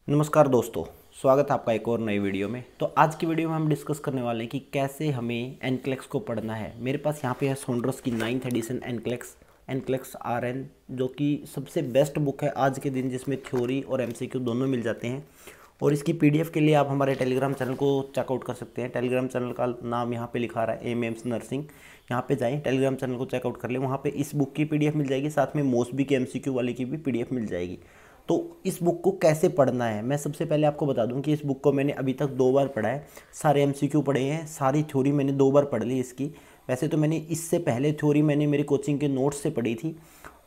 नमस्कार दोस्तों, स्वागत है आपका एक और नई वीडियो में। तो आज की वीडियो में हम डिस्कस करने वाले हैं कि कैसे हमें एनक्लेक्स को पढ़ना है। मेरे पास यहाँ पे है सॉन्ड्रस की 9th एडिशन एनक्लेक्स आरएन, जो कि सबसे बेस्ट बुक है आज के दिन, जिसमें थ्योरी और एमसीक्यू दोनों मिल जाते हैं। और इसकी पीडीएफ के लिए आप हमारे टेलीग्राम चैनल को चेकआउट कर सकते हैं। टेलीग्राम चैनल का नाम यहाँ पे लिखा रहा है एमएम्स नर्सिंग। यहाँ पे जाएं, टेलीग्राम चैनल को चेकआउट कर लें। वहाँ पे इस बुक की पीडीएफ मिल जाएगी, साथ में मोस्टबी के एमसीक्यू वाले की भी पीडीएफ मिल जाएगी। तो इस बुक को कैसे पढ़ना है, मैं सबसे पहले आपको बता दूं कि इस बुक को मैंने अभी तक 2 बार पढ़ा है। सारे एमसीक्यू पढ़े हैं, सारी थ्योरी मैंने 2 बार पढ़ ली इसकी। वैसे तो मैंने इससे पहले थ्योरी मैंने मेरी कोचिंग के नोट्स से पढ़ी थी,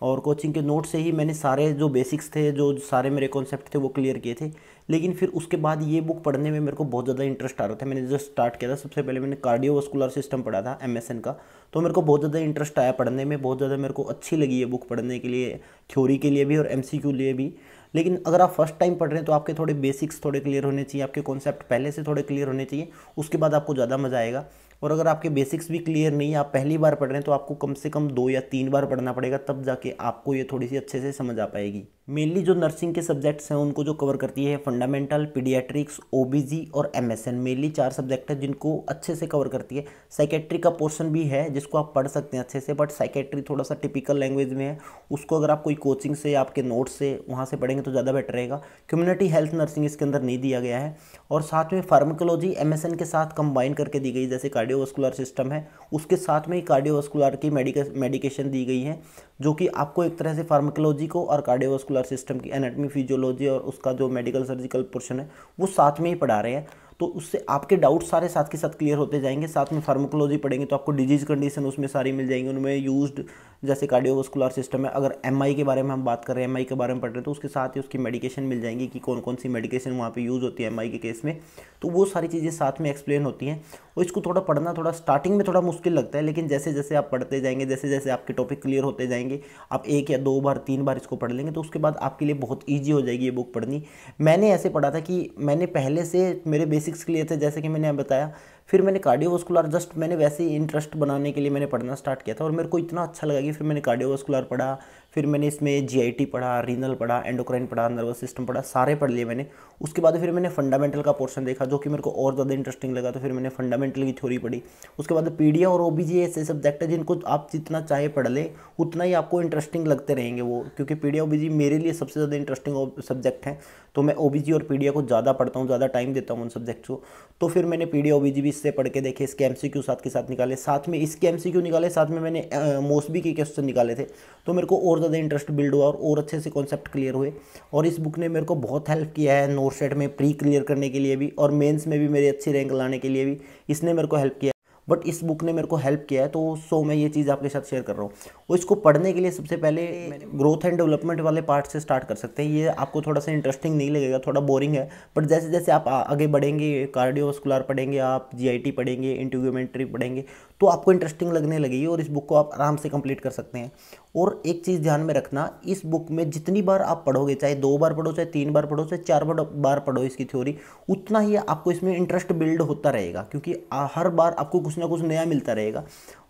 और कोचिंग के नोट से ही मैंने सारे जो बेसिक्स थे, जो सारे मेरे कॉन्सेप्ट थे, वो क्लियर किए थे। लेकिन फिर उसके बाद ये बुक पढ़ने में मेरे को बहुत ज़्यादा इंटरेस्ट आ रहा था। मैंने जस्ट स्टार्ट किया था, सबसे पहले मैंने कार्डियोवास्कुलर सिस्टम पढ़ा था एमएसएन का, तो मेरे को बहुत ज़्यादा इंटरेस्ट आया पढ़ने में। बहुत ज़्यादा मेरे को अच्छी लगी ये बुक पढ़ने के लिए, थ्योरी के लिए भी और एमसीक्यू लिए भी। लेकिन अगर आप फर्स्ट टाइम पढ़ रहे हैं तो आपके थोड़े बेसिक्स थोड़े क्लियर होने चाहिए, आपके कॉन्सेप्ट पहले से थोड़े क्लियर होने चाहिए, उसके बाद आपको ज़्यादा मज़ा आएगा। और अगर आपके बेसिक्स भी क्लियर नहीं है, आप पहली बार पढ़ रहे हैं, तो आपको कम से कम 2 या 3 बार पढ़ना पड़ेगा, तब जाके आपको ये थोड़ी सी अच्छे से समझ आ पाएगी। मेनली जो नर्सिंग के सब्जेक्ट्स हैं उनको जो कवर करती है फंडामेंटल, पीडियाट्रिक्स, ओबीजी और एमएसएन। मेनली 4 सब्जेक्ट हैं जिनको अच्छे से कवर करती है। साइकेट्री का पोर्शन भी है जिसको आप पढ़ सकते हैं अच्छे से, बट साइकेट्री थोड़ा सा टिपिकल लैंग्वेज में है। उसको अगर आप कोई कोचिंग से, आपके नोट्स से वहाँ से पढ़ेंगे तो ज़्यादा बेटर रहेगा। कम्युनिटी हेल्थ नर्सिंग इसके अंदर नहीं दिया गया है। और साथ में फार्माकोलॉजी एमएसएन के साथ कंबाइन करके दी गई, जैसे कार्डियोवास्कुलर सिस्टम है उसके साथ में ही कार्डियोवास्कुलर की मेडिकेशन दी गई है, जो कि आपको एक तरह से फार्माकोलॉजी को और कार्डियोवास्कुलर सिस्टम की एनाटॉमी, फिजियोलॉजी और उसका जो मेडिकल सर्जिकल पोर्शन है वो साथ में ही पढ़ा रहे हैं। तो उससे आपके डाउट सारे साथ के साथ क्लियर होते जाएंगे। साथ में फार्माकोलॉजी पढ़ेंगे तो आपको डिजीज कंडीशन उसमें सारी मिल जाएंगी, उनमें यूज्ड, जैसे कार्डियोवास्कुलर सिस्टम है। अगर एमआई के बारे में हम बात कर रहे हैं, एमआई के बारे में पढ़ रहे हैं, तो उसके साथ ही उसकी मेडिकेशन मिल जाएंगी कि कौन कौन सी मेडिकेशन वहाँ पे यूज़ होती है एमआई के केस में। तो वो सारी चीज़ें साथ में एक्सप्लेन होती हैं। और इसको थोड़ा पढ़ना थोड़ा स्टार्टिंग में थोड़ा मुश्किल लगता है, लेकिन जैसे जैसे आप पढ़ते जाएंगे, जैसे जैसे आपके टॉपिक क्लियर होते जाएंगे, आप 1 या 2 बार 3 बार इसको पढ़ लेंगे, तो उसके बाद आपके लिए बहुत ईजी हो जाएगी ये बुक पढ़नी। मैंने ऐसे पढ़ा था कि मैंने पहले से मेरे बेसिक्स क्लियर थे, जैसे कि मैंने बताया। फिर मैंने कार्डियोवास्कुलर जस्ट मैंने वैसे ही इंटरेस्ट बनाने के लिए मैंने पढ़ना स्टार्ट किया था, और मेरे को इतना अच्छा लगा कि फिर मैंने कार्डियोवास्कुलर पढ़ा, फिर मैंने इसमें जीआईटी पढ़ा, रीनल पढ़ा, एंडोक्राइन पढ़ा, नर्वस सिस्टम पढ़ा, सारे पढ़ लिए मैंने। उसके बाद फिर मैंने फंडामेंटल का पोर्शन देखा, जो कि मेरे को और ज़्यादा इंटरेस्टिंग लगा, तो फिर मैंने फंडामेंटल की थ्योरी पढ़ी। उसके बाद पीडिया और ओबीजी ऐसे सब्जेक्ट है जिनको आप जितना चाहे पढ़ लें, उतना ही आपको इंटरेस्टिंग लगते रहेंगे वो, क्योंकि पीडिया ओबीजी मेरे लिए सबसे ज़्यादा इंटरेस्टिंग सब्जेक्ट हैं। तो मैं ओबीजी और पीडिया को ज़्यादा पढ़ता हूँ, ज़्यादा टाइम देता हूँ उन सब्जेक्ट्स को। तो फिर मैंने पीडिया ओबीजी भी इससे पढ़ के देखे, इसके एमसीक्यू साथ के साथ निकाले, साथ में इसके एमसीक्यू निकाले, साथ में मैंने मोस्टबी के क्वेश्चन निकाले थे। तो मेरे को और ज़्यादा इंटरेस्ट बिल्ड हुआ और अच्छे से कॉन्सेप्ट क्लियर हुए। और इस बुक ने मेरे को बहुत हेल्प किया है नोट सेट में प्री क्लियर करने के लिए भी, और मेंस में भी मेरी अच्छी रैंक लाने के लिए भी इसने मेरे को हेल्प किया। बट इस बुक ने मेरे को हेल्प किया है, तो मैं ये चीज़ आपके साथ शेयर कर रहा हूँ। और इसको पढ़ने के लिए सबसे पहले ग्रोथ एंड डेवलपमेंट वाले पार्ट से स्टार्ट कर सकते हैं। ये आपको थोड़ा सा इंटरेस्टिंग नहीं लगेगा, थोड़ा बोरिंग है, बट जैसे जैसे आप आगे बढ़ेंगे, कार्डियोवास्कुलर पढ़ेंगे, आप जीआईटी पढ़ेंगे, इंटीग्यूमेंट्री पढ़ेंगे, तो आपको इंटरेस्टिंग लगने लगेगी, और इस बुक को आप आराम से कंप्लीट कर सकते हैं। और एक चीज़ ध्यान में रखना, इस बुक में जितनी बार आप पढ़ोगे, चाहे 2 बार पढ़ो, चाहे 3 बार पढ़ो, चाहे 4 बार पढ़ो इसकी थ्योरी, उतना ही आपको इसमें इंटरेस्ट बिल्ड होता रहेगा, क्योंकि हर बार आपको कुछ ना कुछ नया मिलता रहेगा।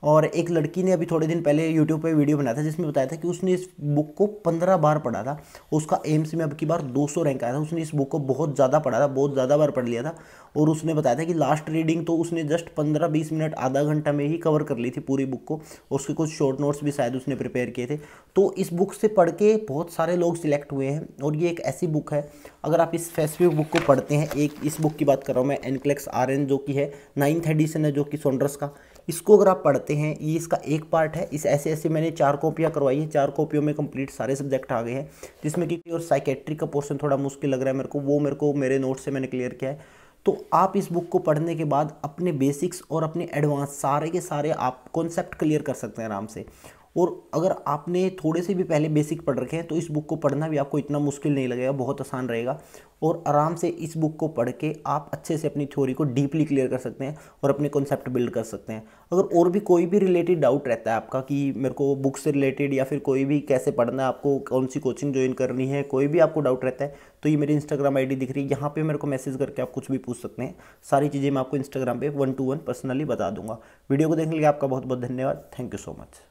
और एक लड़की ने अभी थोड़े दिन पहले यूट्यूब पे वीडियो बनाया था, जिसमें बताया था कि उसने इस बुक को 15 बार पढ़ा था। उसका एम्स में अब की बार 200 रैंक आया था। उसने इस बुक को बहुत ज़्यादा पढ़ा था, बहुत ज़्यादा बार पढ़ लिया था। और उसने बताया था कि लास्ट रीडिंग तो उसने जस्ट 15-20 मिनट, आधा घंटा में ही कवर कर ली थी पूरी बुक को। और उसके कुछ शॉर्ट नोट्स भी शायद उसने प्रिपेयर किए थे। तो इस बुक से पढ़ के बहुत सारे लोग सिलेक्ट हुए हैं, और ये एक ऐसी बुक है, अगर आप इस स्पेसिफिक बुक को पढ़ते हैं, एक इस बुक की बात कर रहा हूँ मैं, एनक्लेक्स आरएन, जो कि है 9th एडिशन है, जो कि सॉन्ड्रस का। इसको अगर आप पढ़ते हैं, ये इसका एक पार्ट है। इस ऐसे मैंने 4 कॉपियाँ करवाई है, 4 कॉपियों में कंप्लीट सारे सब्जेक्ट आ गए हैं, जिसमें कि और साइकेट्री का पोर्शन थोड़ा मुश्किल लग रहा है मेरे को, वो मेरे को मेरे नोट से मैंने क्लियर किया है। तो आप इस बुक को पढ़ने के बाद अपने बेसिक्स और अपने एडवांस सारे के सारे आप कॉन्सेप्ट क्लियर कर सकते हैं आराम से। और अगर आपने थोड़े से भी पहले बेसिक पढ़ रखे हैं, तो इस बुक को पढ़ना भी आपको इतना मुश्किल नहीं लगेगा, बहुत आसान रहेगा। और आराम से इस बुक को पढ़ के आप अच्छे से अपनी थ्योरी को डीपली क्लियर कर सकते हैं और अपने कॉन्सेप्ट बिल्ड कर सकते हैं। अगर और भी कोई भी रिलेटेड डाउट रहता है आपका, कि मेरे को बुक से रिलेटेड, या फिर कोई भी कैसे पढ़ना है, आपको कौन सी कोचिंग ज्वाइन करनी है, कोई भी आपको डाउट रहता है, तो ये मेरी इंस्टाग्राम आईडी दिख रही है, यहाँ पे मेरे को मैसेज करके आप कुछ भी पूछ सकते हैं। सारी चीज़ें मैं आपको इंस्टाग्राम पे 1-to-1 पर्सनली बता दूंगा। वीडियो को देखने के लिए आपका बहुत बहुत धन्यवाद। Thank you so much.